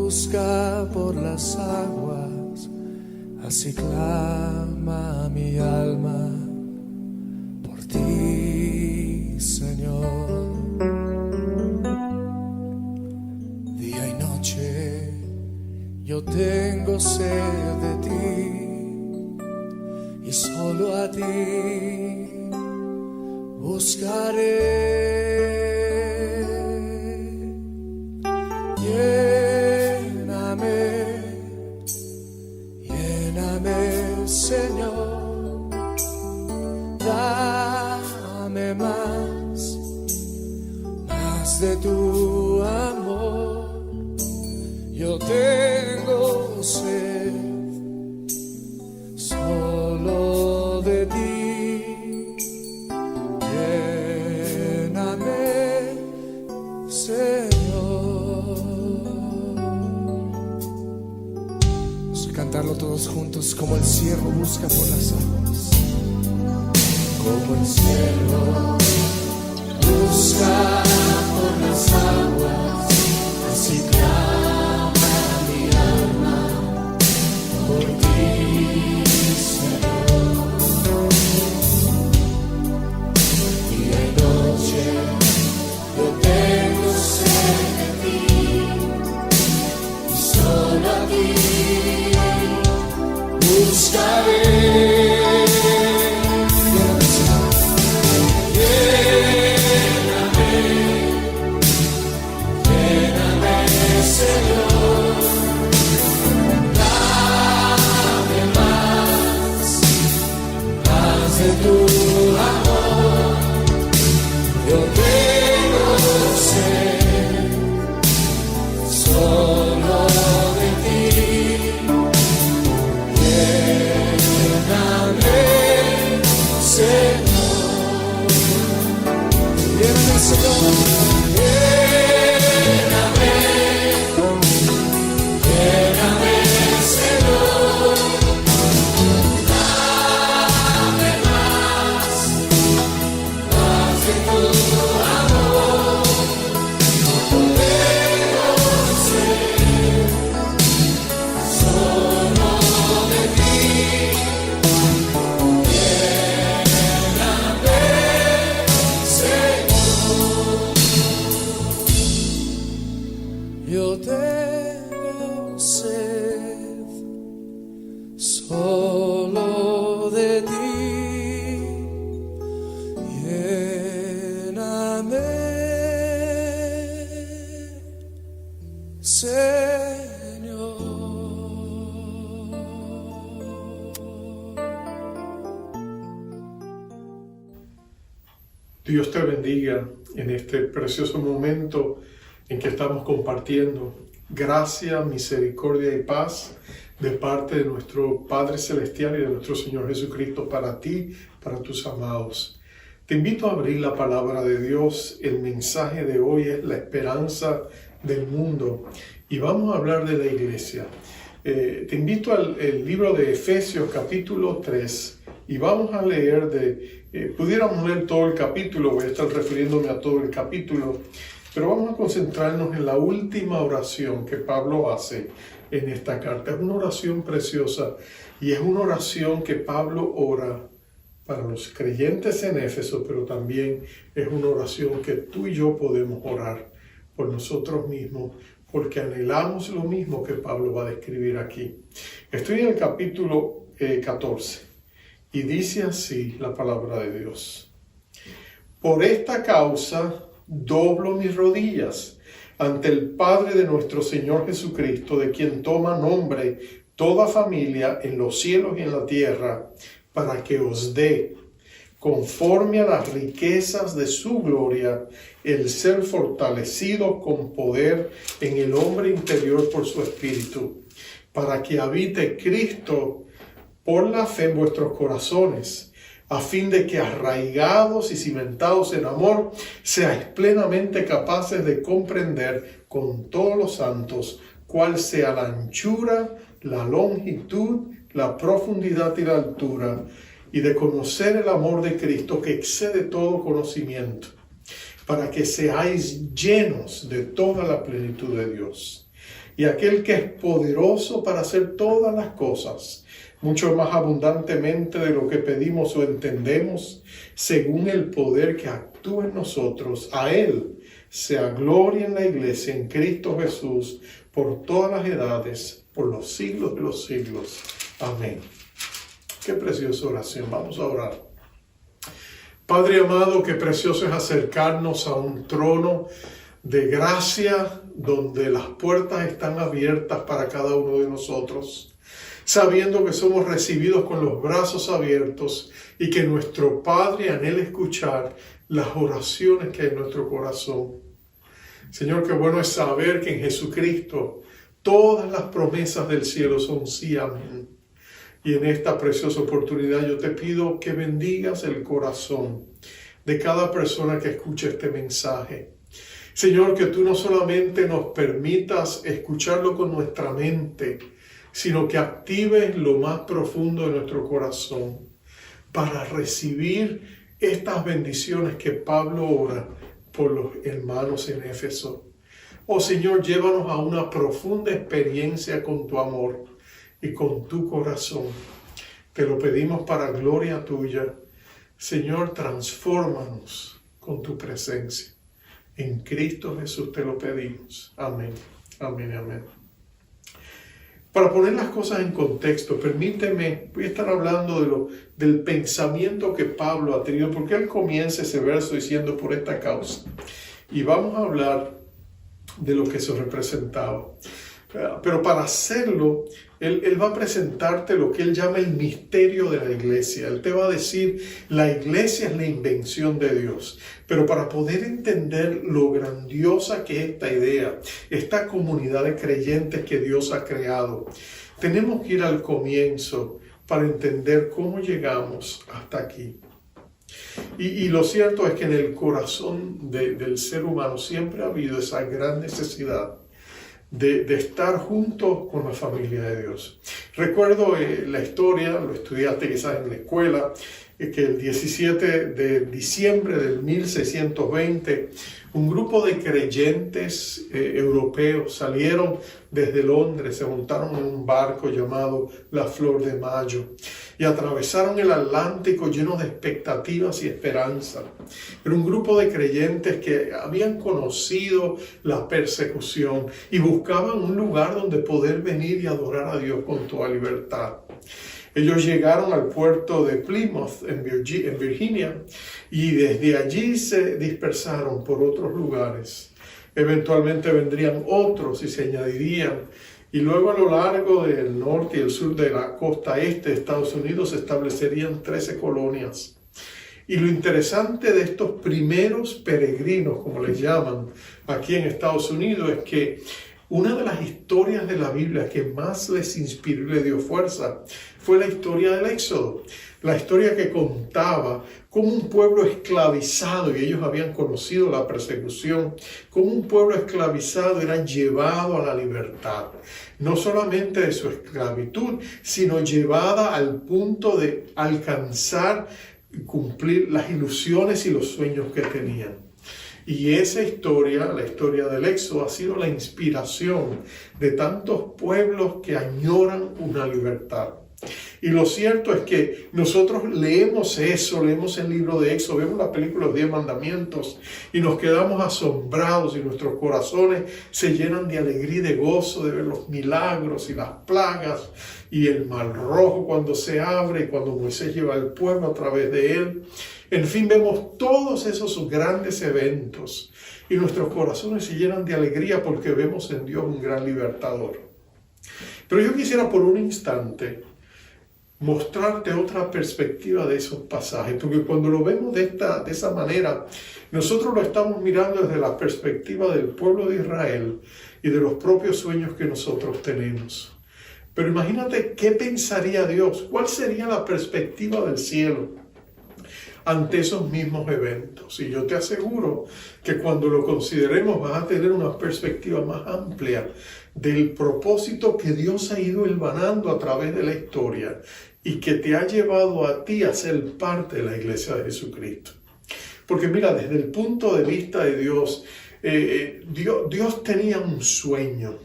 busca por las aguas, así clama mi alma por ti, Señor. Día y noche yo tengo sed de ti, y solo a ti buscaré. Lléname, Señor, dame más de tu amor. Yo tengo sed solo de ti. Lléname, Señor. Vamos a cantarlo todos juntos. Como el ciervo busca por las aguas, como el ciervo busca por las aguas, así clama mi alma por ti, Señor. Día y noche yo tengo sed de ti, y solo a ti buscaré. Tu amor, yo tengo sed solo de ti. Lléname, Señor. Lléname, Señor. Lléname, Señor. Yo tengo sed solo de ti. Lléname, Señor. Dios te bendiga en este precioso momento en que estamos compartiendo gracia, misericordia y paz de parte de nuestro Padre Celestial y de nuestro Señor Jesucristo para ti, para tus amados. Te invito a abrir la palabra de Dios. El mensaje de hoy es la esperanza del mundo y vamos a hablar de la iglesia. Te invito al libro de Efesios capítulo 3 y vamos a leer pudiéramos leer todo el capítulo, voy a estar refiriéndome a todo el capítulo, pero vamos a concentrarnos en la última oración que Pablo hace en esta carta. Es una oración preciosa y es una oración que Pablo ora para los creyentes en Éfeso, pero también es una oración que tú y yo podemos orar por nosotros mismos, porque anhelamos lo mismo que Pablo va a describir aquí. Estoy en el capítulo 14 y dice así la palabra de Dios. Por esta causa doblo mis rodillas ante el Padre de nuestro Señor Jesucristo, de quien toma nombre toda familia en los cielos y en la tierra, para que os dé, conforme a las riquezas de su gloria, el ser fortalecido con poder en el hombre interior por su Espíritu, para que habite Cristo por la fe en vuestros corazones, a fin de que arraigados y cimentados en amor, seáis plenamente capaces de comprender con todos los santos cuál sea la anchura, la longitud, la profundidad y la altura, y de conocer el amor de Cristo que excede todo conocimiento, para que seáis llenos de toda la plenitud de Dios. y aquel que es poderoso para hacer todas las cosas, mucho más abundantemente de lo que pedimos o entendemos, según el poder que actúa en nosotros. A Él sea gloria en la Iglesia, en Cristo Jesús, por todas las edades, por los siglos de los siglos. Amén. Qué preciosa oración. Vamos a orar. Padre amado, qué precioso es acercarnos a un trono de gracia donde las puertas están abiertas para cada uno de nosotros, sabiendo que somos recibidos con los brazos abiertos y que nuestro Padre anhela escuchar las oraciones que hay en nuestro corazón. Señor, qué bueno es saber que en Jesucristo todas las promesas del cielo son sí, amén. Y en esta preciosa oportunidad yo te pido que bendigas el corazón de cada persona que escuche este mensaje. Señor, que tú no solamente nos permitas escucharlo con nuestra mente, sino que actives lo más profundo de nuestro corazón para recibir estas bendiciones que Pablo ora por los hermanos en Éfeso. Oh Señor, llévanos a una profunda experiencia con tu amor y con tu corazón. Te lo pedimos para gloria tuya. Señor, transfórmanos con tu presencia. En Cristo Jesús te lo pedimos. Amén. Amén, amén. Para poner las cosas en contexto, permíteme, voy a estar hablando del pensamiento que Pablo ha tenido, porque él comienza ese verso diciendo por esta causa. Y vamos a hablar de lo que eso representaba. Pero para hacerlo, él va a presentarte lo que él llama el misterio de la iglesia. Él te va a decir, la iglesia es la invención de Dios. Pero para poder entender lo grandiosa que es esta idea, esta comunidad de creyentes que Dios ha creado, tenemos que ir al comienzo para entender cómo llegamos hasta aquí. Y lo cierto es que en el corazón del ser humano siempre ha habido esa gran necesidad de estar junto con la familia de Dios. Recuerdo la historia, lo estudiaste quizás en la escuela, que el 17 de diciembre del 1620, un grupo de creyentes europeos salieron desde Londres, se montaron en un barco llamado La Flor de Mayo y atravesaron el Atlántico llenos de expectativas y esperanza. Era un grupo de creyentes que habían conocido la persecución y buscaban un lugar donde poder venir y adorar a Dios con toda libertad. Ellos llegaron al puerto de Plymouth, en Virginia, y desde allí se dispersaron por otros lugares. Eventualmente vendrían otros y se añadirían. Y luego a lo largo del norte y el sur de la costa este de Estados Unidos se establecerían 13 colonias. Y lo interesante de estos primeros peregrinos, como les llaman aquí en Estados Unidos, es que una de las historias de la Biblia que más les inspiró y les dio fuerza fue la historia del Éxodo. La historia que contaba cómo un pueblo esclavizado, y ellos habían conocido la persecución, cómo un pueblo esclavizado era llevado a la libertad. No solamente de su esclavitud, sino llevada al punto de alcanzar y cumplir las ilusiones y los sueños que tenían. Y esa historia, la historia del Éxodo, ha sido la inspiración de tantos pueblos que añoran una libertad. Y lo cierto es que nosotros leemos eso, leemos el libro de Éxodo, vemos la película Los 10 Mandamientos y nos quedamos asombrados y nuestros corazones se llenan de alegría y de gozo de ver los milagros y las plagas y el Mar Rojo cuando se abre y cuando Moisés lleva al pueblo a través de él. En fin, vemos todos esos grandes eventos y nuestros corazones se llenan de alegría porque vemos en Dios un gran libertador. Pero yo quisiera por un instante mostrarte otra perspectiva de esos pasajes, porque cuando lo vemos de esa manera, nosotros lo estamos mirando desde la perspectiva del pueblo de Israel y de los propios sueños que nosotros tenemos. Pero imagínate qué pensaría Dios, cuál sería la perspectiva del cielo ante esos mismos eventos. Y yo te aseguro que cuando lo consideremos vas a tener una perspectiva más amplia del propósito que Dios ha ido hilvanando a través de la historia y que te ha llevado a ti a ser parte de la iglesia de Jesucristo. Porque mira, desde el punto de vista de Dios, Dios tenía un sueño.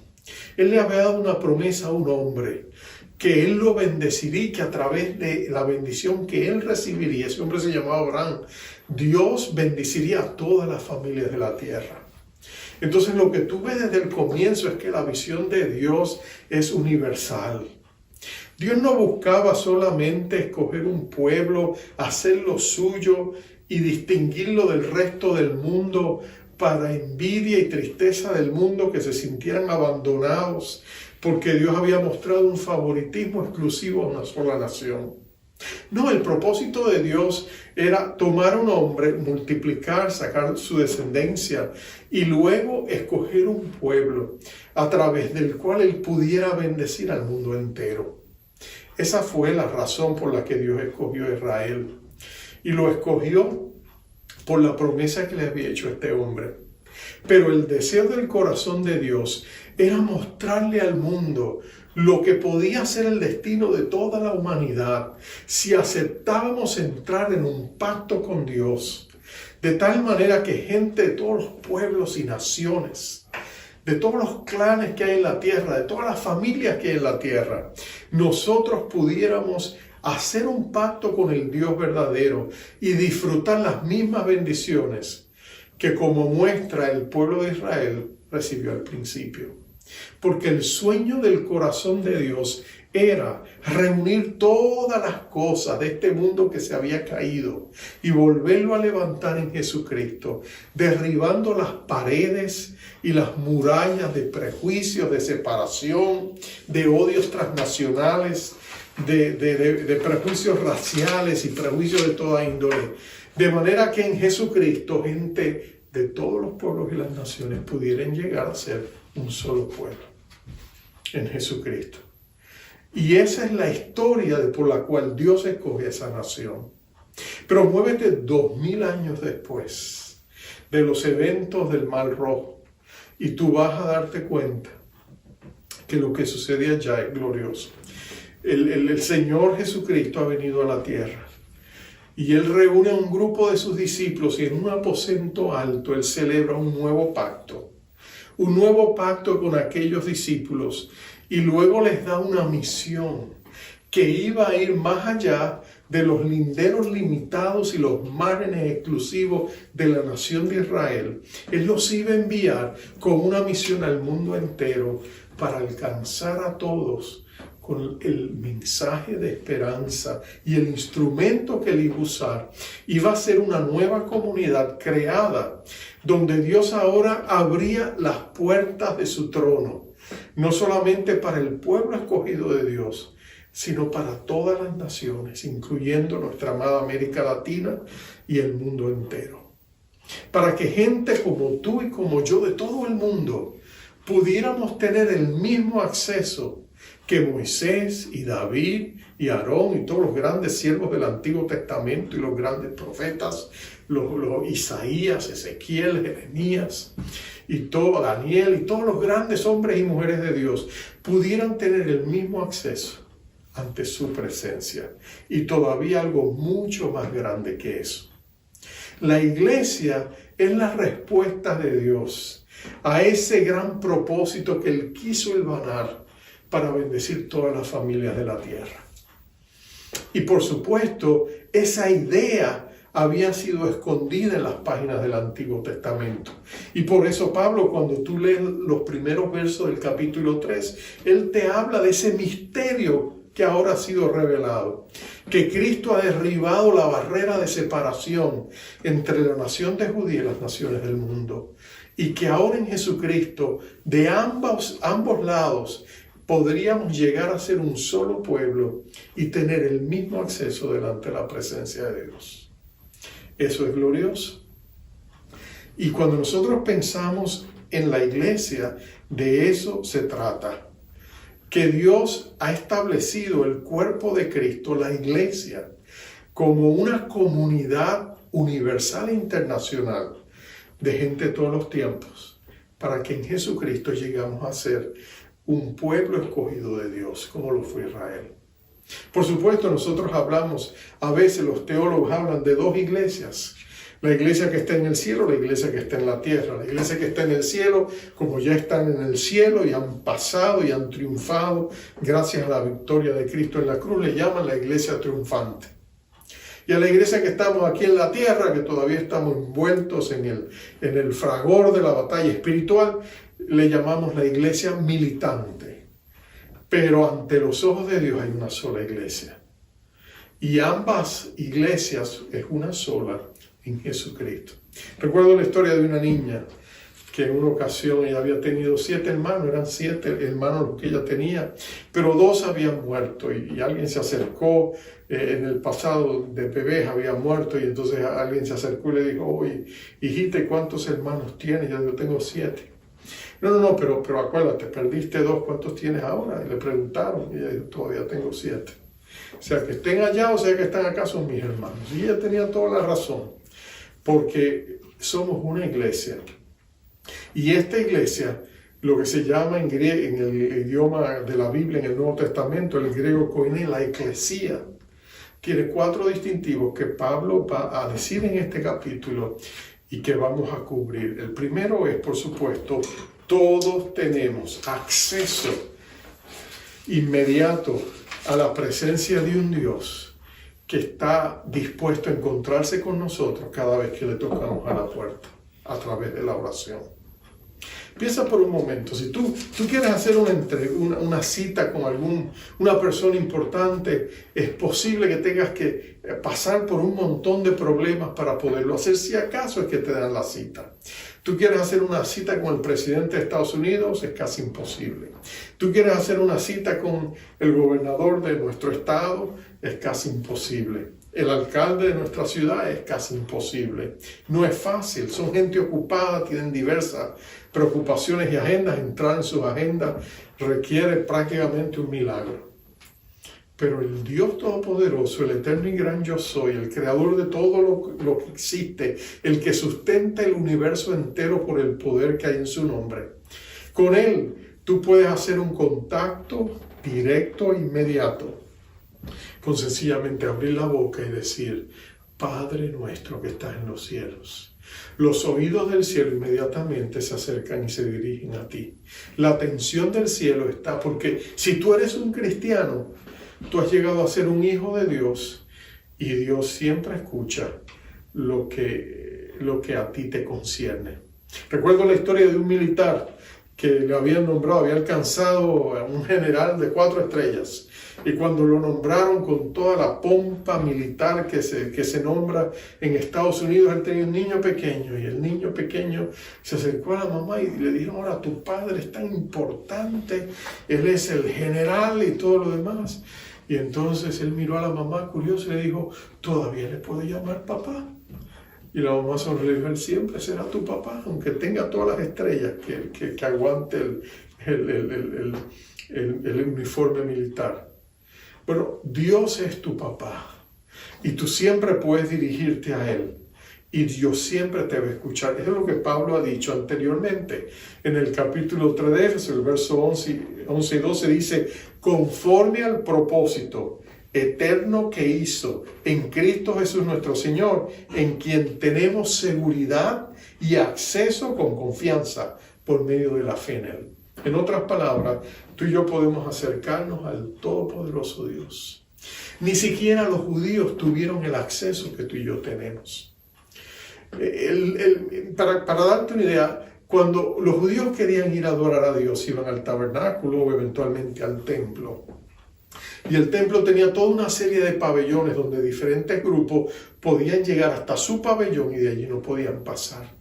Él le había dado una promesa a un hombre, que él lo bendeciría y que a través de la bendición que él recibiría, ese hombre se llamaba Abraham, Dios bendeciría a todas las familias de la tierra. Entonces lo que tú ves desde el comienzo es que la visión de Dios es universal. Dios no buscaba solamente escoger un pueblo, hacerlo suyo y distinguirlo del resto del mundo para envidia y tristeza del mundo, que se sintieran abandonados, porque Dios había mostrado un favoritismo exclusivo a una sola nación. No, el propósito de Dios era tomar a un hombre, multiplicar, sacar su descendencia y luego escoger un pueblo a través del cual Él pudiera bendecir al mundo entero. Esa fue la razón por la que Dios escogió a Israel. Y lo escogió por la promesa que le había hecho a este hombre. Pero el deseo del corazón de Dios era mostrarle al mundo lo que podía ser el destino de toda la humanidad si aceptábamos entrar en un pacto con Dios, de tal manera que gente de todos los pueblos y naciones, de todos los clanes que hay en la tierra, de todas las familias que hay en la tierra, nosotros pudiéramos hacer un pacto con el Dios verdadero y disfrutar las mismas bendiciones que, como muestra, el pueblo de Israel recibió al principio. Porque el sueño del corazón de Dios era reunir todas las cosas de este mundo que se había caído y volverlo a levantar en Jesucristo, derribando las paredes y las murallas de prejuicios, de separación, de odios transnacionales, de prejuicios raciales y prejuicios de toda índole. De manera que en Jesucristo gente de todos los pueblos y las naciones pudieran llegar a ser un solo pueblo en Jesucristo. Y esa es la historia por la cual Dios escoge esa nación. Pero muévete 2000 años después de los eventos del Mar Rojo y tú vas a darte cuenta que lo que sucede allá es glorioso. El Señor Jesucristo ha venido a la tierra y Él reúne a un grupo de sus discípulos y en un aposento alto Él celebra un nuevo pacto con aquellos discípulos, y luego les da una misión que iba a ir más allá de los linderos limitados y los márgenes exclusivos de la nación de Israel. Él los iba a enviar con una misión al mundo entero para alcanzar a todos con el mensaje de esperanza, y el instrumento que él iba a usar iba a ser una nueva comunidad creada donde Dios ahora abría las puertas de su trono, no solamente para el pueblo escogido de Dios, sino para todas las naciones, incluyendo nuestra amada América Latina y el mundo entero. Para que gente como tú y como yo de todo el mundo pudiéramos tener el mismo acceso que Moisés y David y Aarón y todos los grandes siervos del Antiguo Testamento y los grandes profetas, los Isaías, Ezequiel, Jeremías y todo, Daniel y todos los grandes hombres y mujeres de Dios pudieran tener el mismo acceso ante su presencia, y todavía algo mucho más grande que eso. La iglesia es la respuesta de Dios a ese gran propósito que Él quiso hilvanar para bendecir todas las familias de la tierra. Y por supuesto, esa idea había sido escondida en las páginas del Antiguo Testamento. Y por eso Pablo, cuando tú lees los primeros versos del capítulo 3, él te habla de ese misterio que ahora ha sido revelado, que Cristo ha derribado la barrera de separación entre la nación de Judía y las naciones del mundo, y que ahora en Jesucristo, de ambos lados, podríamos llegar a ser un solo pueblo y tener el mismo acceso delante de la presencia de Dios. Eso es glorioso. Y cuando nosotros pensamos en la iglesia, de eso se trata. Que Dios ha establecido el cuerpo de Cristo, la iglesia, como una comunidad universal e internacional de gente de todos los tiempos, para que en Jesucristo llegamos a ser un pueblo escogido de Dios, como lo fue Israel. Por supuesto, nosotros hablamos, a veces los teólogos hablan de dos iglesias, La iglesia que está en el cielo, la iglesia que está en la tierra. La iglesia que está en el cielo, como ya están en el cielo y han pasado y han triunfado gracias a la victoria de Cristo en la cruz, le llaman la iglesia triunfante. Y a la iglesia que estamos aquí en la tierra, que todavía estamos envueltos en el fragor de la batalla espiritual, le llamamos la iglesia militante. Pero ante los ojos de Dios hay una sola iglesia. Y ambas iglesias es una sola en Jesucristo. Recuerdo la historia de una niña que en una ocasión ella había tenido 7 hermanos, eran 7 hermanos los que ella tenía, pero 2 habían muerto y alguien se acercó, en el pasado de bebés habían muerto y entonces alguien se acercó y le dijo, oye, hijita, ¿cuántos hermanos tienes? Yo tengo 7. No, pero acuérdate, perdiste 2, ¿cuántos tienes ahora? Y le preguntaron y ella dijo, todavía tengo 7. O sea, que estén allá o sea que están acá son mis hermanos. Y ella tenía toda la razón, porque somos una iglesia. Y esta iglesia, lo que se llama en el idioma de la Biblia, en el Nuevo Testamento, el griego koiné, la eclesía, tiene 4 distintivos que Pablo va a decir en este capítulo y que vamos a cubrir. El primero es, por supuesto, todos tenemos acceso inmediato a la presencia de un Dios que está dispuesto a encontrarse con nosotros cada vez que le tocamos a la puerta a través de la oración. Piensa por un momento, si tú quieres hacer una cita con una persona importante, es posible que tengas que pasar por un montón de problemas para poderlo hacer, si acaso es que te dan la cita. Tú quieres hacer una cita con el presidente de Estados Unidos, es casi imposible. Tú quieres hacer una cita con el gobernador de nuestro estado, es casi imposible. El alcalde de nuestra ciudad es casi imposible. No es fácil, son gente ocupada, tienen diversas preocupaciones y agendas. Entrar en sus agendas requiere prácticamente un milagro. Pero el Dios Todopoderoso, el eterno y gran yo soy, el creador de todo lo que existe, el que sustenta el universo entero por el poder que hay en su nombre, con Él tú puedes hacer un contacto directo e inmediato, con sencillamente abrir la boca y decir, Padre nuestro que estás en los cielos. Los oídos del cielo inmediatamente se acercan y se dirigen a ti. La atención del cielo está, porque si tú eres un cristiano, tú has llegado a ser un hijo de Dios y Dios siempre escucha lo que a ti te concierne. Recuerdo la historia de un militar que le habían nombrado, había alcanzado a un general de 4 estrellas. Y cuando lo nombraron con toda la pompa militar que se nombra en Estados Unidos, él tenía un niño pequeño y el niño pequeño se acercó a la mamá y le dijo, ahora tu padre es tan importante, él es el general y todo lo demás. Y entonces él miró a la mamá curioso y le dijo, ¿todavía le puedo llamar papá? Y la mamá sonrió y dijo, él siempre será tu papá, aunque tenga todas las estrellas que aguante el uniforme militar. Bueno, Dios es tu papá y tú siempre puedes dirigirte a Él y Dios siempre te va a escuchar. Eso es lo que Pablo ha dicho anteriormente. En el capítulo 3 de Éfesos, el verso 11 y 12 dice, conforme al propósito eterno que hizo en Cristo Jesús nuestro Señor, en quien tenemos seguridad y acceso con confianza por medio de la fe en Él. En otras palabras, tú y yo podemos acercarnos al Todopoderoso Dios. Ni siquiera los judíos tuvieron el acceso que tú y yo tenemos. Para darte una idea, cuando los judíos querían ir a adorar a Dios, iban al tabernáculo o eventualmente al templo. Y el templo tenía toda una serie de pabellones donde diferentes grupos podían llegar hasta su pabellón y de allí no podían pasar.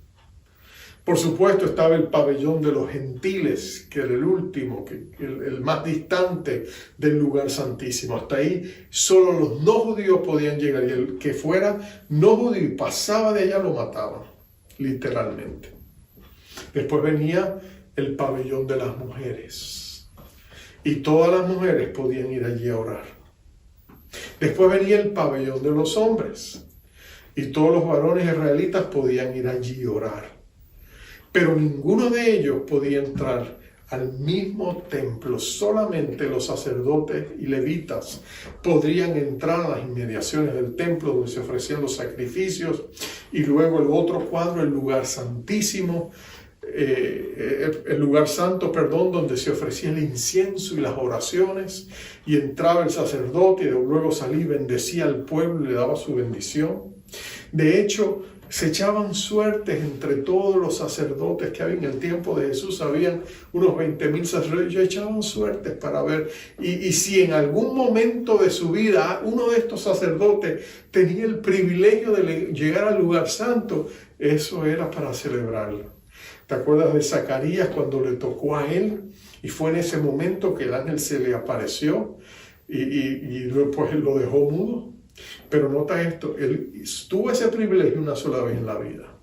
Por supuesto estaba el pabellón de los gentiles, que era el último, el más distante del lugar santísimo. Hasta ahí solo los no judíos podían llegar y el que fuera no judío y pasaba de allá lo mataban, literalmente. Después venía el pabellón de las mujeres y todas las mujeres podían ir allí a orar. Después venía el pabellón de los hombres y todos los varones israelitas podían ir allí a orar. Pero ninguno de ellos podía entrar al mismo templo. Solamente los sacerdotes y levitas podrían entrar a las inmediaciones del templo donde se ofrecían los sacrificios, y luego el otro cuadro, el lugar santísimo, el lugar santo, donde se ofrecía el incienso y las oraciones, y entraba el sacerdote y luego salía y bendecía al pueblo y le daba su bendición. De hecho, se echaban suertes entre todos los sacerdotes que había en el tiempo de Jesús. Habían unos 20,000 sacerdotes. Ellos echaban suertes para ver. Y si en algún momento de su vida uno de estos sacerdotes tenía el privilegio de llegar al lugar santo, eso era para celebrarlo. ¿Te acuerdas de Zacarías cuando le tocó a él? Y fue en ese momento que el ángel se le apareció y después él lo dejó mudo. Pero nota esto, él tuvo ese privilegio una sola vez en la vida.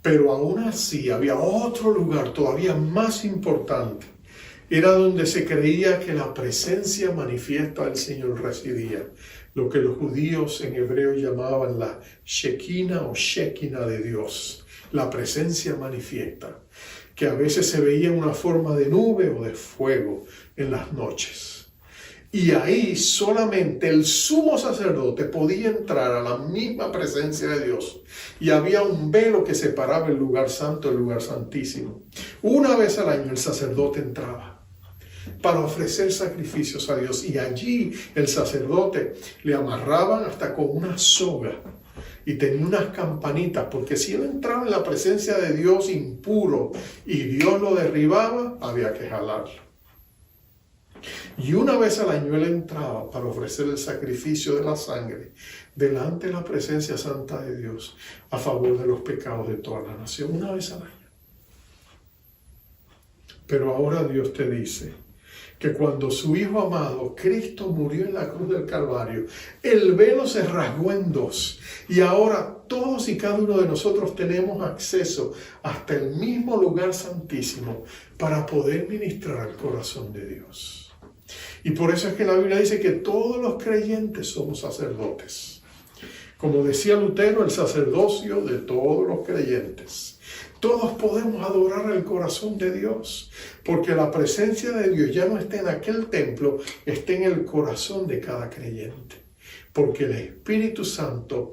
Pero aún así había otro lugar todavía más importante. Era donde se creía que la presencia manifiesta del Señor residía. Lo que los judíos en hebreo llamaban la Shekinah o Shekinah de Dios. La presencia manifiesta, que a veces se veía en una forma de nube o de fuego en las noches. Y ahí solamente el sumo sacerdote podía entrar a la misma presencia de Dios. Y había un velo que separaba el lugar santo del lugar santísimo. Una vez al año el sacerdote entraba para ofrecer sacrificios a Dios. Y allí el sacerdote le amarraban hasta con una soga. Y tenía unas campanitas, porque si él entraba en la presencia de Dios impuro y Dios lo derribaba, había que jalarlo. Y una vez al año él entraba para ofrecer el sacrificio de la sangre delante de la presencia santa de Dios a favor de los pecados de toda la nación, una vez al año. Pero ahora Dios te dice que cuando su Hijo amado, Cristo, murió en la cruz del Calvario, el velo se rasgó en dos. Y ahora todos y cada uno de nosotros tenemos acceso hasta el mismo lugar santísimo para poder ministrar al corazón de Dios. Y por eso es que la Biblia dice que todos los creyentes somos sacerdotes. Como decía Lutero, el sacerdocio de todos los creyentes. Todos podemos adorar el corazón de Dios, porque la presencia de Dios ya no está en aquel templo, está en el corazón de cada creyente. Porque el Espíritu Santo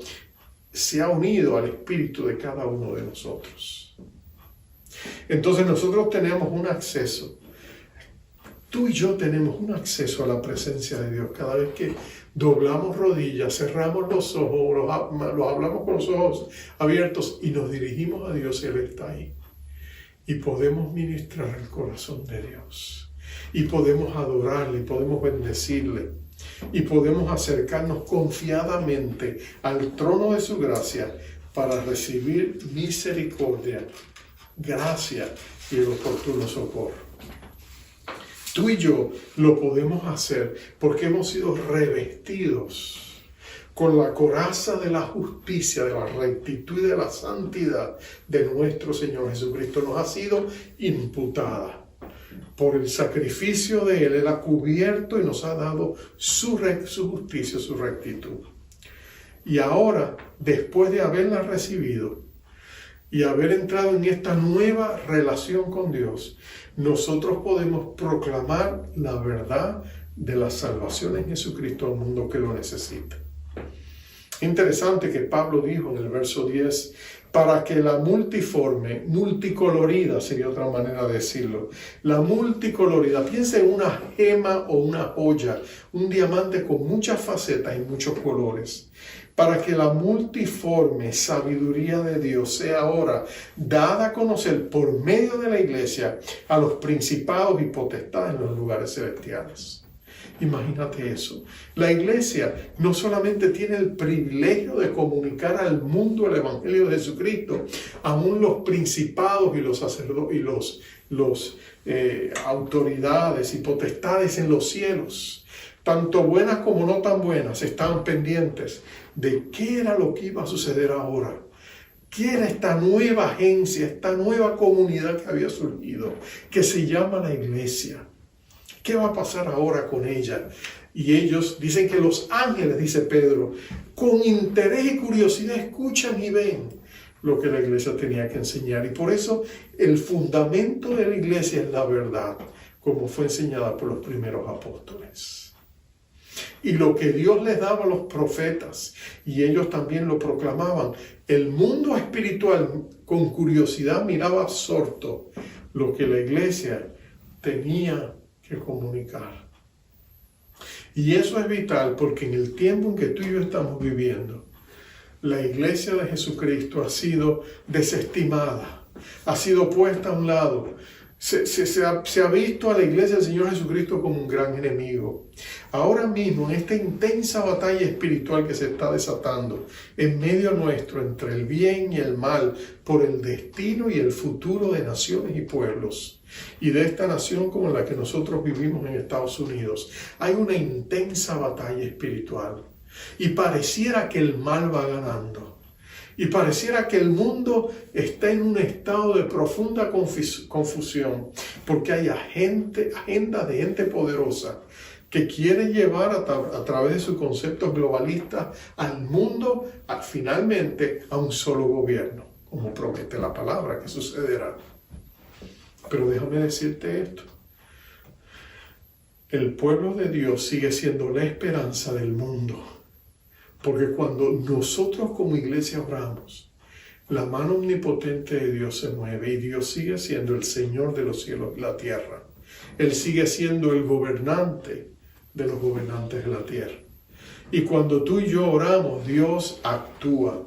se ha unido al espíritu de cada uno de nosotros. Entonces nosotros tenemos un acceso. Tú y yo tenemos un acceso a la presencia de Dios cada vez que doblamos rodillas, cerramos los ojos, los hablamos con los ojos abiertos y nos dirigimos a Dios. Él está ahí. Y podemos ministrar el corazón de Dios. Y podemos adorarle, y podemos bendecirle. Y podemos acercarnos confiadamente al trono de su gracia para recibir misericordia, gracia y el oportuno socorro. Tú y yo lo podemos hacer porque hemos sido revestidos con la coraza de la justicia, de la rectitud y de la santidad de nuestro Señor Jesucristo. Nos ha sido imputada por el sacrificio de Él. Él ha cubierto y nos ha dado su justicia, su rectitud. Y ahora, después de haberla recibido y haber entrado en esta nueva relación con Dios, nosotros podemos proclamar la verdad de la salvación en Jesucristo al mundo que lo necesita. Interesante que Pablo dijo en el verso 10, para que la multicolorida sería otra manera de decirlo, la multicolorida, piensa en una gema o una joya, un diamante con muchas facetas y muchos colores. Para que la multiforme sabiduría de Dios sea ahora dada a conocer por medio de la iglesia a los principados y potestades en los lugares celestiales. Imagínate eso. La iglesia no solamente tiene el privilegio de comunicar al mundo el evangelio de Jesucristo, aún los principados y los sacerdotes y los autoridades y potestades en los cielos, tanto buenas como no tan buenas, estaban pendientes de qué era lo que iba a suceder ahora. ¿Qué era esta nueva agencia, esta nueva comunidad que había surgido, que se llama la iglesia? ¿Qué va a pasar ahora con ella? Y ellos dicen que los ángeles, dice Pedro, con interés y curiosidad escuchan y ven lo que la iglesia tenía que enseñar. Y por eso el fundamento de la iglesia es la verdad, como fue enseñada por los primeros apóstoles. Y lo que Dios les daba a los profetas, y ellos también lo proclamaban, el mundo espiritual con curiosidad miraba absorto lo que la iglesia tenía que comunicar. Y eso es vital porque en el tiempo en que tú y yo estamos viviendo, la iglesia de Jesucristo ha sido desestimada, ha sido puesta a un lado. Se ha visto a la iglesia del Señor Jesucristo como un gran enemigo. Ahora mismo, en esta intensa batalla espiritual que se está desatando en medio nuestro, entre el bien y el mal, por el destino y el futuro de naciones y pueblos, y de esta nación como la que nosotros vivimos en Estados Unidos, hay una intensa batalla espiritual. Y pareciera que el mal va ganando. Y pareciera que el mundo está en un estado de profunda confusión, porque hay agendas de gente poderosa que quiere llevar a través de sus conceptos globalistas al mundo finalmente a un solo gobierno, como promete la palabra que sucederá. Pero déjame decirte esto. El pueblo de Dios sigue siendo la esperanza del mundo. Porque cuando nosotros como iglesia oramos, la mano omnipotente de Dios se mueve y Dios sigue siendo el Señor de los cielos y la tierra. Él sigue siendo el gobernante de los gobernantes de la tierra. Y cuando tú y yo oramos, Dios actúa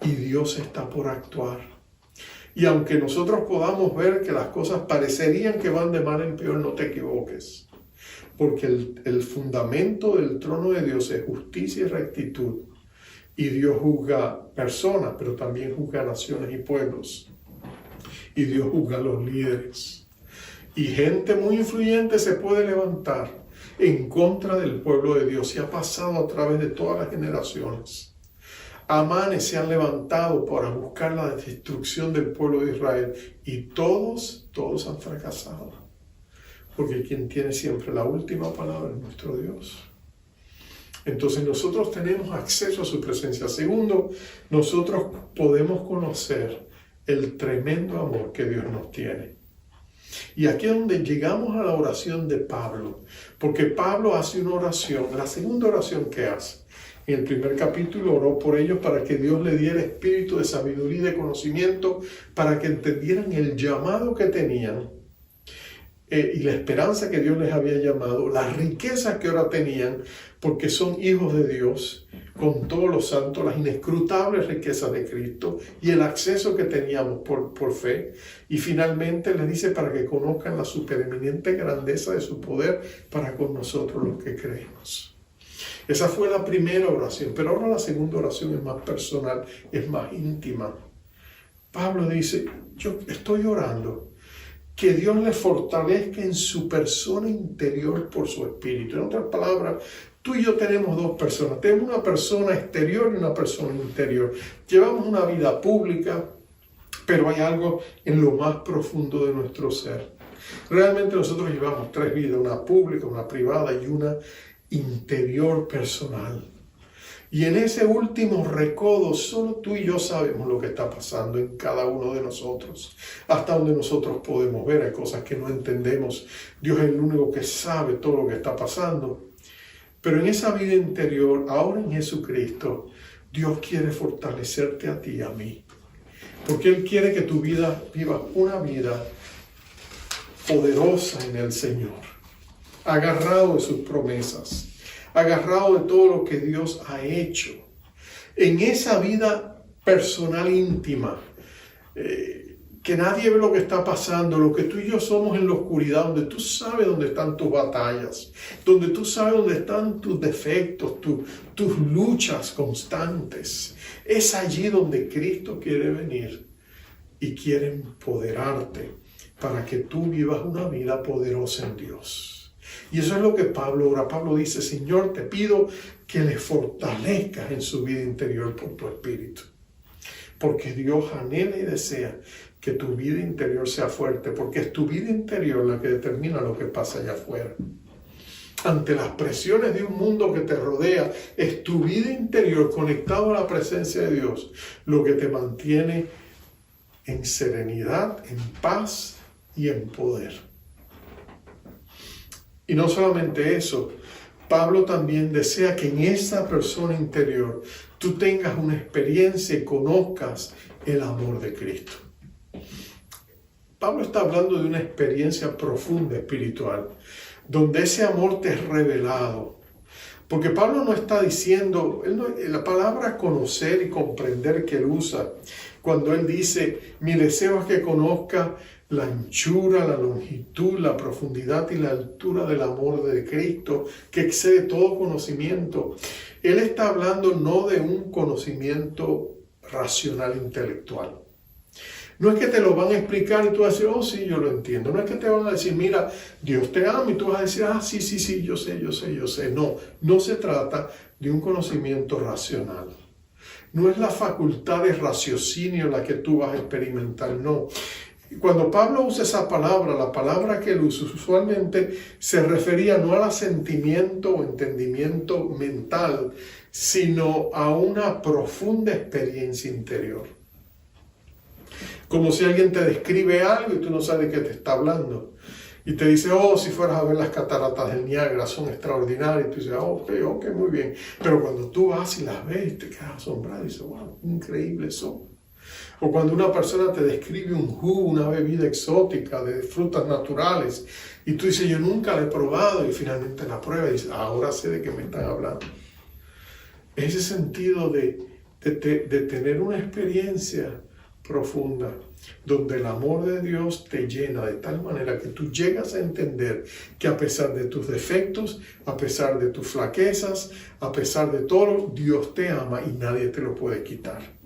y Dios está por actuar. Y aunque nosotros podamos ver que las cosas parecerían que van de mal en peor, no te equivoques. Porque el fundamento del trono de Dios es justicia y rectitud. Y Dios juzga personas, pero también juzga naciones y pueblos. Y Dios juzga a los líderes. Y gente muy influyente se puede levantar en contra del pueblo de Dios. Y ha pasado a través de todas las generaciones. Amanes se han levantado para buscar la destrucción del pueblo de Israel. Y todos han fracasado. Porque quien tiene siempre la última palabra es nuestro Dios. Entonces nosotros tenemos acceso a su presencia. Segundo, nosotros podemos conocer el tremendo amor que Dios nos tiene. Y aquí es donde llegamos a la oración de Pablo. Porque Pablo hace una oración, la segunda oración que hace. En el primer capítulo oró por ellos para que Dios le diera espíritu de sabiduría y de conocimiento, para que entendieran el llamado que tenían. Y la esperanza que Dios les había llamado, las riquezas que ahora tenían, porque son hijos de Dios, con todos los santos, las inescrutables riquezas de Cristo y el acceso que teníamos por fe. Y finalmente les dice para que conozcan la supereminente grandeza de su poder para con nosotros los que creemos. Esa fue la primera oración, pero ahora la segunda oración es más personal, es más íntima. Pablo dice, yo estoy orando que Dios le fortalezca en su persona interior por su espíritu. En otras palabras, tú y yo tenemos dos personas. Tenemos una persona exterior y una persona interior. Llevamos una vida pública, pero hay algo en lo más profundo de nuestro ser. Realmente nosotros llevamos tres vidas, una pública, una privada y una interior personal. Y en ese último recodo, solo tú y yo sabemos lo que está pasando en cada uno de nosotros. Hasta donde nosotros podemos ver, hay cosas que no entendemos. Dios es el único que sabe todo lo que está pasando. Pero en esa vida interior, ahora en Jesucristo, Dios quiere fortalecerte a ti y a mí. Porque Él quiere que tu vida viva una vida poderosa en el Señor. Agarrado de sus promesas. Agarrado de todo lo que Dios ha hecho. En esa vida personal íntima, que nadie ve lo que está pasando, lo que tú y yo somos en la oscuridad, donde tú sabes dónde están tus batallas, donde tú sabes dónde están tus defectos, tus luchas constantes. Es allí donde Cristo quiere venir y quiere empoderarte para que tú vivas una vida poderosa en Dios. Y eso es lo que Pablo ora. Pablo dice, Señor, te pido que le fortalezcas en su vida interior por tu espíritu. Porque Dios anhela y desea que tu vida interior sea fuerte, porque es tu vida interior la que determina lo que pasa allá afuera. ante las presiones de un mundo que te rodea, es tu vida interior conectado a la presencia de Dios lo que te mantiene en serenidad, en paz y en poder. Y no solamente eso, Pablo también desea que en esa persona interior tú tengas una experiencia y conozcas el amor de Cristo. Pablo está hablando de una experiencia profunda espiritual, donde ese amor te es revelado. Porque Pablo no está diciendo, la palabra conocer y comprender que él usa, cuando él dice, mi deseo es que conozca la anchura, la longitud, la profundidad y la altura del amor de Cristo, que excede todo conocimiento. Él está hablando no de un conocimiento racional intelectual. No es que te lo van a explicar y tú vas a decir, oh sí, yo lo entiendo. No es que te van a decir, mira, Dios te ama y tú vas a decir, ah, sí, yo sé. No se trata de un conocimiento racional. No es la facultad de raciocinio la que tú vas a experimentar, no. Cuando Pablo usa esa palabra, la palabra que él usa usualmente se refería no al asentimiento o entendimiento mental, sino a una profunda experiencia interior. Como si alguien te describe algo y tú no sabes de qué te está hablando. Y te dice, oh, si fueras a ver las cataratas del Niágara, son extraordinarias. Y tú dices, ok, muy bien. Pero cuando tú vas y las ves, te quedas asombrado y dices, wow, increíbles son. O cuando una persona te describe un jugo, una bebida exótica de frutas naturales, y tú dices, yo nunca la he probado, y finalmente la pruebas y dices, ahora sé de qué me están hablando. Ese sentido de tener una experiencia profunda, donde el amor de Dios te llena de tal manera que tú llegas a entender que a pesar de tus defectos, a pesar de tus flaquezas, a pesar de todo, Dios te ama y nadie te lo puede quitar.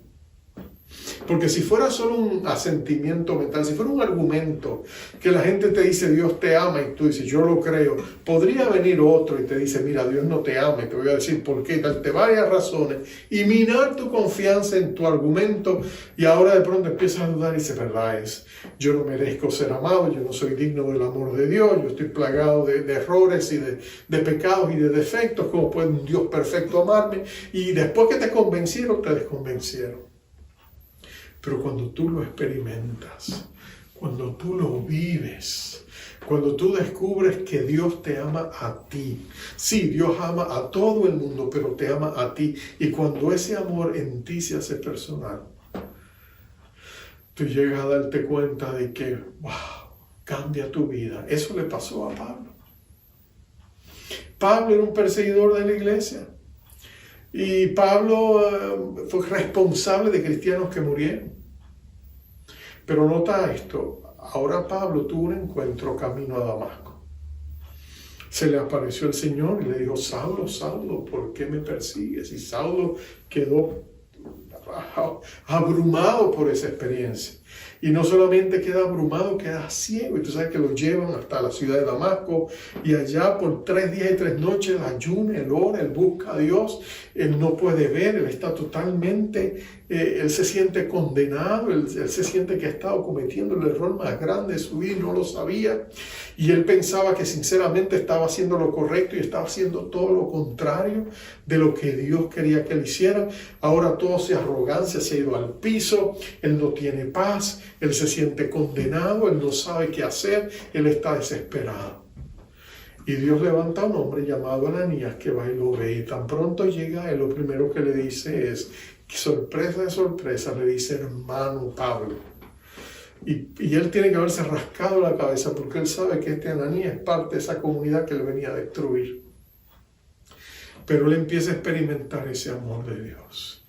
Porque si fuera solo un asentimiento mental, si fuera un argumento que la gente te dice Dios te ama y tú dices yo lo creo, podría venir otro y te dice mira Dios no te ama y te voy a decir por qué, darte varias razones y minar tu confianza en tu argumento y ahora de pronto empiezas a dudar y dices verdad es, yo no merezco ser amado, yo no soy digno del amor de Dios, yo estoy plagado de errores y de pecados y de defectos, ¿cómo puede un Dios perfecto amarme? Y después que te convencieron, te desconvencieron. Pero cuando tú lo experimentas, cuando tú lo vives, cuando tú descubres que Dios te ama a ti. Sí, Dios ama a todo el mundo, pero te ama a ti. Y cuando ese amor en ti se hace personal, tú llegas a darte cuenta de que, wow, cambia tu vida. Eso le pasó a Pablo. Pablo era un perseguidor de la iglesia. Y Pablo fue responsable de cristianos que murieron. Pero nota esto, ahora Pablo tuvo un encuentro camino a Damasco. Se le apareció el Señor y le dijo, Saulo, Saulo, ¿por qué me persigues? Y Saulo quedó abrumado por esa experiencia. Y no solamente queda abrumado, queda ciego. Y tú sabes que lo llevan hasta la ciudad de Damasco. Y allá por 3 días y 3 noches, él ayuna, él ora, él busca a Dios. Él no puede ver, él está totalmente, él se siente condenado. Él se siente que ha estado cometiendo el error más grande de su vida y no lo sabía. Y él pensaba que sinceramente estaba haciendo lo correcto y estaba haciendo todo lo contrario de lo que Dios quería que él hiciera. Ahora toda su arrogancia se ha ido al piso. Él no tiene paz. Él se siente condenado, él no sabe qué hacer, él está desesperado. Y Dios levanta a un hombre llamado Ananías que va y lo ve. Y tan pronto llega él, lo primero que le dice es, sorpresa de sorpresa, le dice hermano Pablo. Y él tiene que haberse rascado la cabeza porque él sabe que este Ananías es parte de esa comunidad que él venía a destruir. Pero él empieza a experimentar ese amor de Dios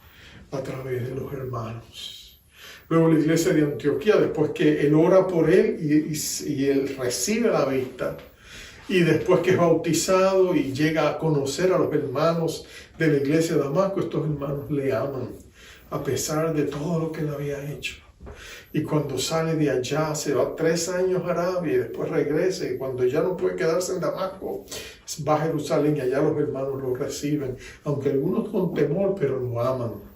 a través de los hermanos. Luego la iglesia de Antioquía, después que él ora por él y él recibe la vista, y después que es bautizado y llega a conocer a los hermanos de la iglesia de Damasco, estos hermanos le aman, a pesar de todo lo que él había hecho. Y cuando sale de allá, se va 3 años a Arabia y después regresa, y cuando ya no puede quedarse en Damasco, va a Jerusalén y allá los hermanos lo reciben, aunque algunos con temor, pero lo aman.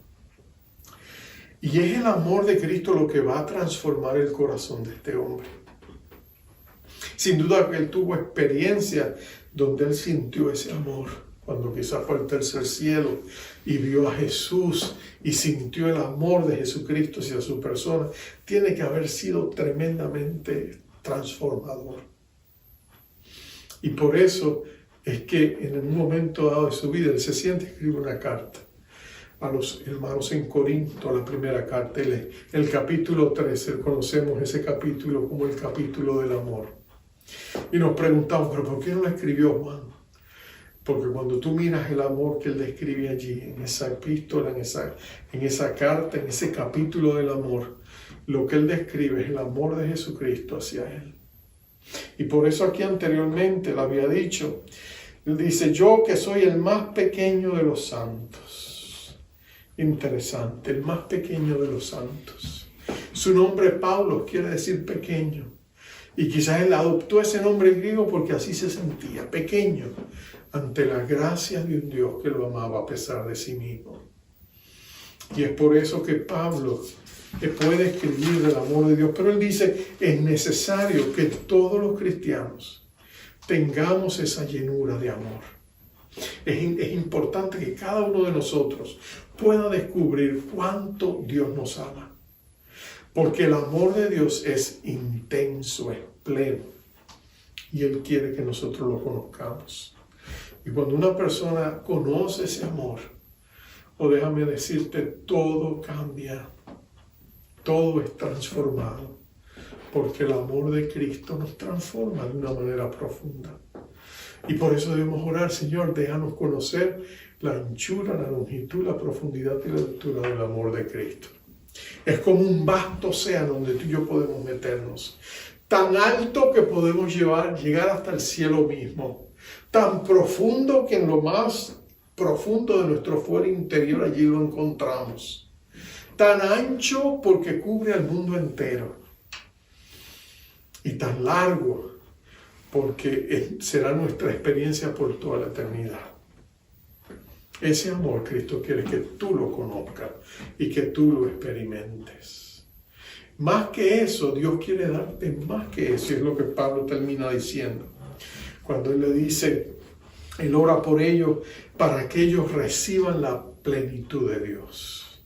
Y es el amor de Cristo lo que va a transformar el corazón de este hombre. Sin duda que él tuvo experiencia donde él sintió ese amor, cuando quizás fue al tercer cielo y vio a Jesús y sintió el amor de Jesucristo hacia su persona. Tiene que haber sido tremendamente transformador. Y por eso es que en un momento dado de su vida él se siente y escribe una carta a los hermanos en Corinto, la primera carta, el capítulo 13, conocemos ese capítulo como el capítulo del amor. Y nos preguntamos, ¿pero por qué no lo escribió Juan? Porque cuando tú miras el amor que él describe allí, en esa epístola, en esa carta, en ese capítulo del amor, lo que él describe es el amor de Jesucristo hacia él. Y por eso aquí anteriormente le había dicho, él dice, yo que soy el más pequeño de los santos. Interesante, el más pequeño de los santos. Su nombre Pablo quiere decir pequeño. Y quizás él adoptó ese nombre griego porque así se sentía, pequeño, ante la gracia de un Dios que lo amaba a pesar de sí mismo. Y es por eso que Pablo puede escribir del amor de Dios. Pero él dice, es necesario que todos los cristianos tengamos esa llenura de amor. Es importante que cada uno de nosotros pueda descubrir cuánto Dios nos ama. Porque el amor de Dios es intenso, es pleno. Y Él quiere que nosotros lo conozcamos. Y cuando una persona conoce ese amor, o déjame decirte, todo cambia. Todo es transformado. Porque el amor de Cristo nos transforma de una manera profunda. Y por eso debemos orar, Señor, déjanos conocer la anchura, la longitud, la profundidad y la altura del amor de Cristo. Es como un vasto océano donde tú y yo podemos meternos. Tan alto que podemos llegar hasta el cielo mismo. Tan profundo que en lo más profundo de nuestro fuero interior allí lo encontramos. Tan ancho porque cubre al mundo entero. Y tan largo porque será nuestra experiencia por toda la eternidad. Ese amor Cristo quiere que tú lo conozcas y que tú lo experimentes. Más que eso, Dios quiere darte más que eso, y es lo que Pablo termina diciendo. Cuando él le dice, él ora por ellos para que ellos reciban la plenitud de Dios.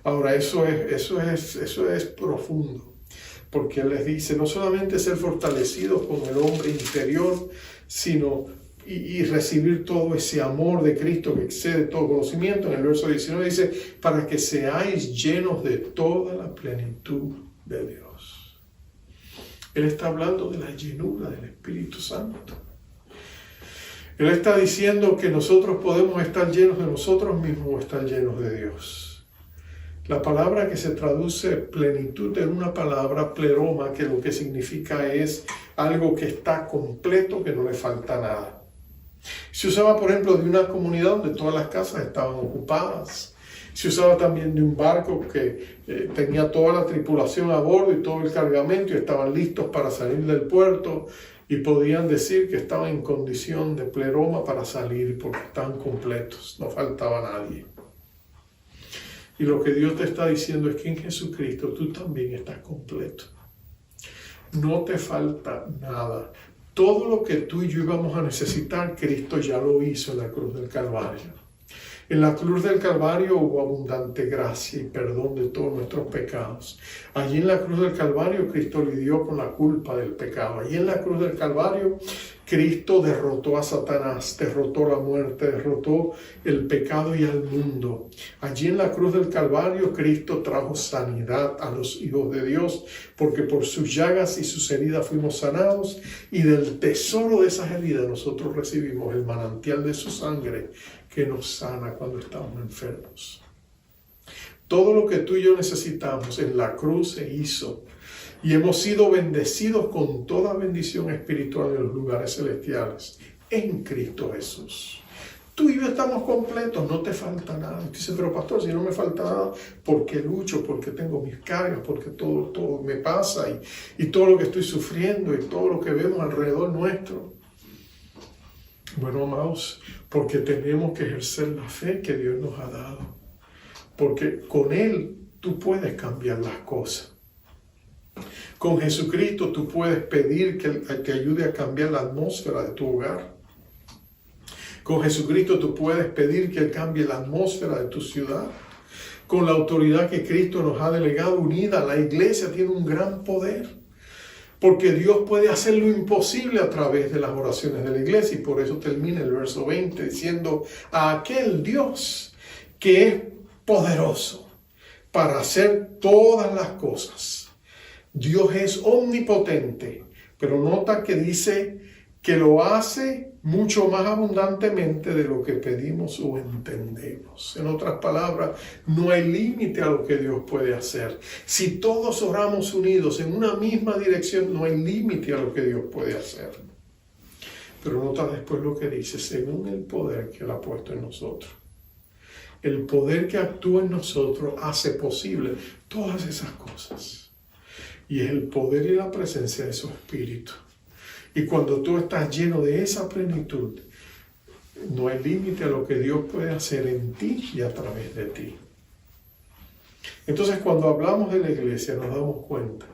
Ahora, eso es profundo, porque él les dice, no solamente ser fortalecidos con el hombre interior, sino y recibir todo ese amor de Cristo que excede todo conocimiento. En el verso 19 dice, para que seáis llenos de toda la plenitud de Dios. Él está hablando de la llenura del Espíritu Santo. Él está diciendo que nosotros podemos estar llenos de nosotros mismos o estar llenos de Dios. La palabra que se traduce plenitud es una palabra pleroma, que lo que significa es algo que está completo, que no le falta nada. Se usaba, por ejemplo, de una comunidad donde todas las casas estaban ocupadas. Se usaba también de un barco que tenía toda la tripulación a bordo y todo el cargamento y estaban listos para salir del puerto y podían decir que estaban en condición de pleroma para salir porque estaban completos, no faltaba nadie. Y lo que Dios te está diciendo es que en Jesucristo tú también estás completo. No te falta nada. Todo lo que tú y yo íbamos a necesitar, Cristo ya lo hizo en la cruz del Calvario. En la cruz del Calvario hubo abundante gracia y perdón de todos nuestros pecados. Allí en la cruz del Calvario, Cristo lidió con la culpa del pecado. Allí en la cruz del Calvario, Cristo derrotó a Satanás, derrotó la muerte, derrotó el pecado y al mundo. Allí en la cruz del Calvario, Cristo trajo sanidad a los hijos de Dios, porque por sus llagas y sus heridas fuimos sanados, y del tesoro de esas heridas nosotros recibimos el manantial de su sangre que nos sana cuando estamos enfermos. Todo lo que tú y yo necesitamos en la cruz se hizo. Y hemos sido bendecidos con toda bendición espiritual en los lugares celestiales, en Cristo Jesús. Tú y yo estamos completos, no te falta nada. Y dice, pero pastor, si no me falta nada, ¿por qué lucho? ¿Por qué tengo mis cargas? ¿Por qué todo me pasa? Y todo lo que estoy sufriendo y todo lo que vemos alrededor nuestro. Bueno, amados, porque tenemos que ejercer la fe que Dios nos ha dado. Porque con Él tú puedes cambiar las cosas. Con Jesucristo tú puedes pedir que te ayude a cambiar la atmósfera de tu hogar. Con Jesucristo tú puedes pedir que Él cambie la atmósfera de tu ciudad. Con la autoridad que Cristo nos ha delegado unida, la iglesia tiene un gran poder. Porque Dios puede hacer lo imposible a través de las oraciones de la iglesia. Y por eso termina el verso 20 diciendo: a aquel Dios que es poderoso para hacer todas las cosas. Dios es omnipotente, pero nota que dice que lo hace mucho más abundantemente de lo que pedimos o entendemos. En otras palabras, no hay límite a lo que Dios puede hacer. Si todos oramos unidos en una misma dirección, no hay límite a lo que Dios puede hacer. Pero nota después lo que dice: según el poder que Él ha puesto en nosotros. El poder que actúa en nosotros hace posible todas esas cosas. Y es el poder y la presencia de su Espíritu. Y cuando tú estás lleno de esa plenitud, no hay límite a lo que Dios puede hacer en ti y a través de ti. Entonces, cuando hablamos de la iglesia, nos damos cuenta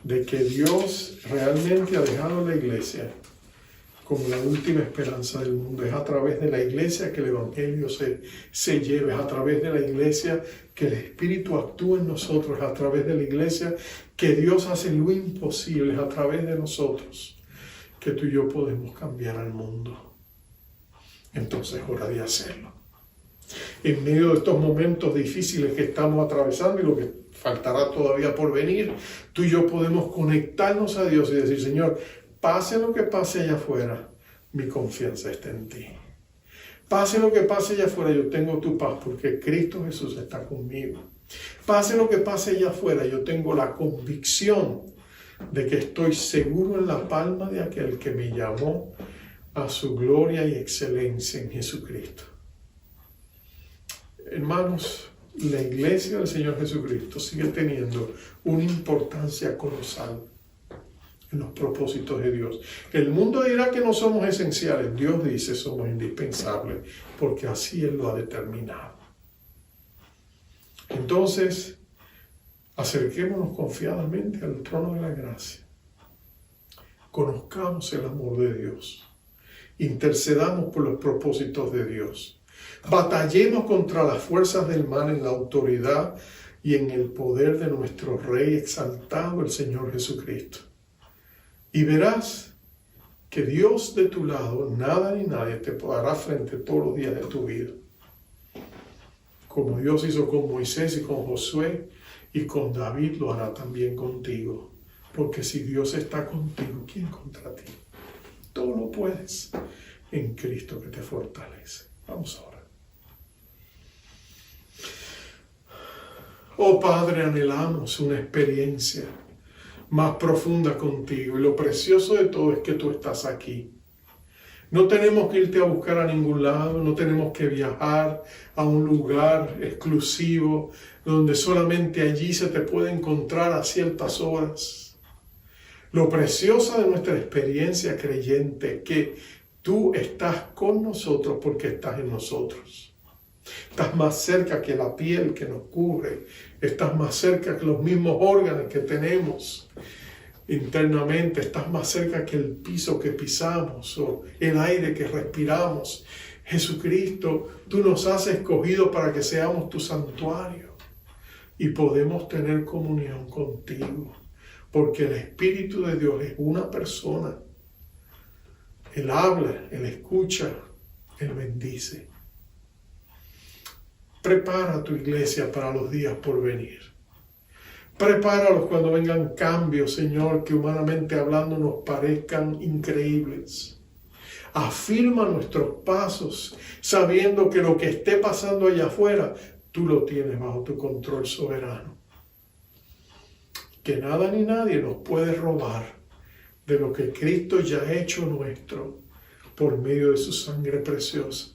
de que Dios realmente ha dejado la iglesia como la última esperanza del mundo. Es a través de la iglesia que el Evangelio se lleva. Es a través de la iglesia que el Espíritu actúa en nosotros. Es a través de la iglesia que Dios hace lo imposible. Es a través de nosotros que tú y yo podemos cambiar al mundo. Entonces es hora de hacerlo. En medio de estos momentos difíciles que estamos atravesando y lo que faltará todavía por venir, tú y yo podemos conectarnos a Dios y decir: Señor, pase lo que pase allá afuera, mi confianza está en ti. Pase lo que pase allá afuera, yo tengo tu paz porque Cristo Jesús está conmigo. Pase lo que pase allá afuera, yo tengo la convicción de que estoy seguro en la palma de aquel que me llamó a su gloria y excelencia en Jesucristo. Hermanos, la iglesia del Señor Jesucristo sigue teniendo una importancia colosal en los propósitos de Dios. El mundo dirá que no somos esenciales. Dios dice somos indispensables, porque así Él lo ha determinado. Entonces, acerquémonos confiadamente al trono de la gracia. Conozcamos el amor de Dios. Intercedamos por los propósitos de Dios. Batallemos contra las fuerzas del mal en la autoridad y en el poder de nuestro Rey exaltado, el Señor Jesucristo. Y verás que Dios de tu lado, nada ni nadie te hará frente todos los días de tu vida. Como Dios hizo con Moisés y con Josué y con David, lo hará también contigo. Porque si Dios está contigo, ¿quién contra ti? Todo lo puedes en Cristo que te fortalece. Vamos ahora. Oh Padre, anhelamos una experiencia más profunda contigo. Y lo precioso de todo es que tú estás aquí. No tenemos que irte a buscar a ningún lado, no tenemos que viajar a un lugar exclusivo donde solamente allí se te puede encontrar a ciertas horas. Lo precioso de nuestra experiencia creyente es que tú estás con nosotros porque estás en nosotros. Estás más cerca que la piel que nos cubre. Estás más cerca que los mismos órganos que tenemos internamente. Estás más cerca que el piso que pisamos o el aire que respiramos. Jesucristo, tú nos has escogido para que seamos tu santuario y podemos tener comunión contigo. Porque el Espíritu de Dios es una persona. Él habla, Él escucha, Él bendice. Prepara tu iglesia para los días por venir. Prepáralos cuando vengan cambios, Señor, que humanamente hablando nos parezcan increíbles. Afirma nuestros pasos, sabiendo que lo que esté pasando allá afuera, tú lo tienes bajo tu control soberano. Que nada ni nadie nos puede robar de lo que Cristo ya ha hecho nuestro por medio de su sangre preciosa.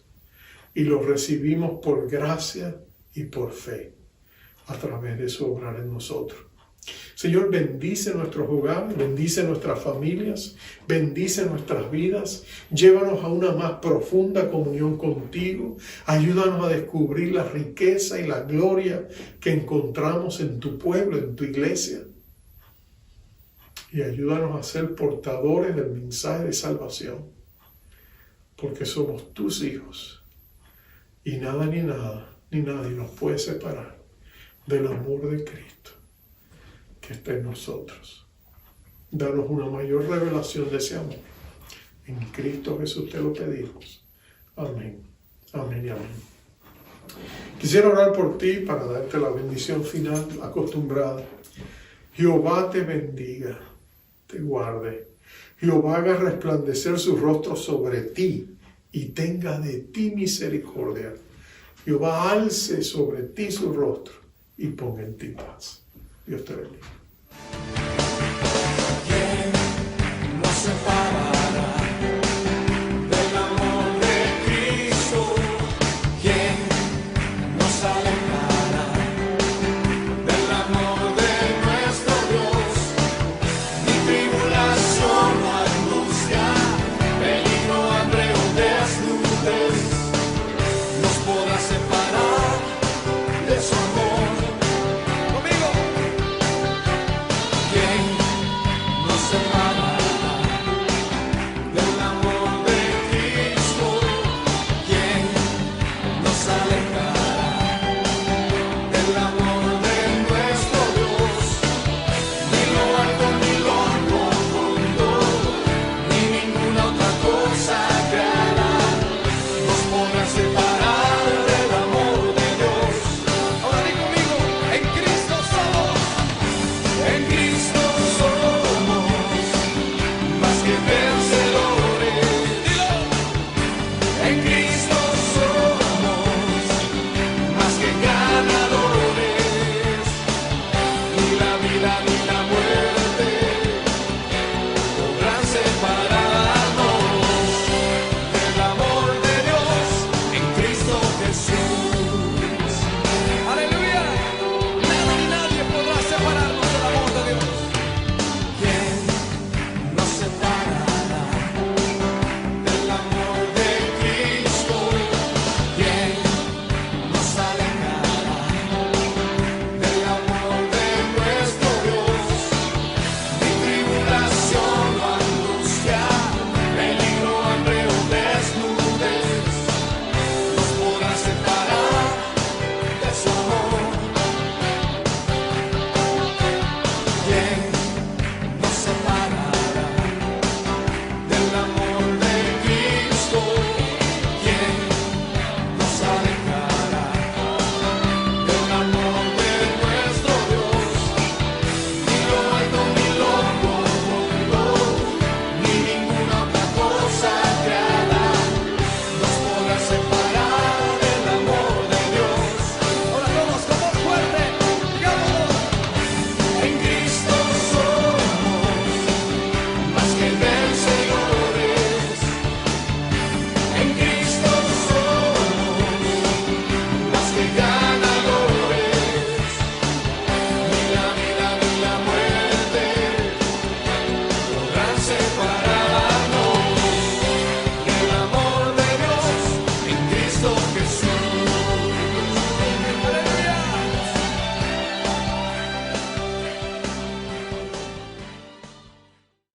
Y lo recibimos por gracia y por fe a través de su obrar en nosotros. Señor, bendice nuestros hogares, bendice nuestras familias, bendice nuestras vidas. Llévanos a una más profunda comunión contigo. Ayúdanos a descubrir la riqueza y la gloria que encontramos en tu pueblo, en tu iglesia. y ayúdanos a ser portadores del mensaje de salvación, porque somos tus hijos y nada ni nadie nos puede separar del amor de Cristo que está en nosotros. Danos una mayor revelación de ese amor. En Cristo Jesús te lo pedimos. Amén. Amén y amén. Quisiera orar por ti para darte la bendición final acostumbrada. Jehová te bendiga, te guarde. Jehová haga resplandecer su rostro sobre ti y tenga de ti misericordia. Jehová alce sobre ti su rostro y ponga en ti paz. Dios te bendiga. ¿Quién nos separará del amor de Cristo? ¿Quién nos alejará del amor de nuestro Dios? Ni tribulación, o angustia, peligro, hambre o desnudez nos podrá separar de su amor. Conmigo. ¿Quién nos separará del amor de Cristo? ¿Quién nos alejará del amor de nuestro Dios? Ni lo alto ni lo profundo, ni ninguna otra cosa creará nos podrá separar del amor de Dios. Ahora di conmigo, en Cristo somos más que vencedores. Dilo, en Cristo somos más que ganadores. Ni la vida ni la muerte podrán separarnos del amor de Dios en Cristo Jesús. Aleluya. Nada ni nadie podrá separarnos del amor de Dios. ¿Quién nos separará del amor de Cristo? ¿Quién nos alejará del amor de nuestro Dios? Ni tribulación o angustia, peligro, hambre o desnudez nos podrá separar de su amor. ¿Quién nos separará del amor de Cristo? ¿Quién nos alejará del amor de nuestro Dios? Ni lo alto ni lo profundo, ni ninguna otra cosa creada nos podrá separar del amor de Dios. Ahora todos con voz fuerte, digámoslo. En Cristo somos más que vencedores. En Cristo somos más que ganadores. Ni la vida ni la muerte podrán separar.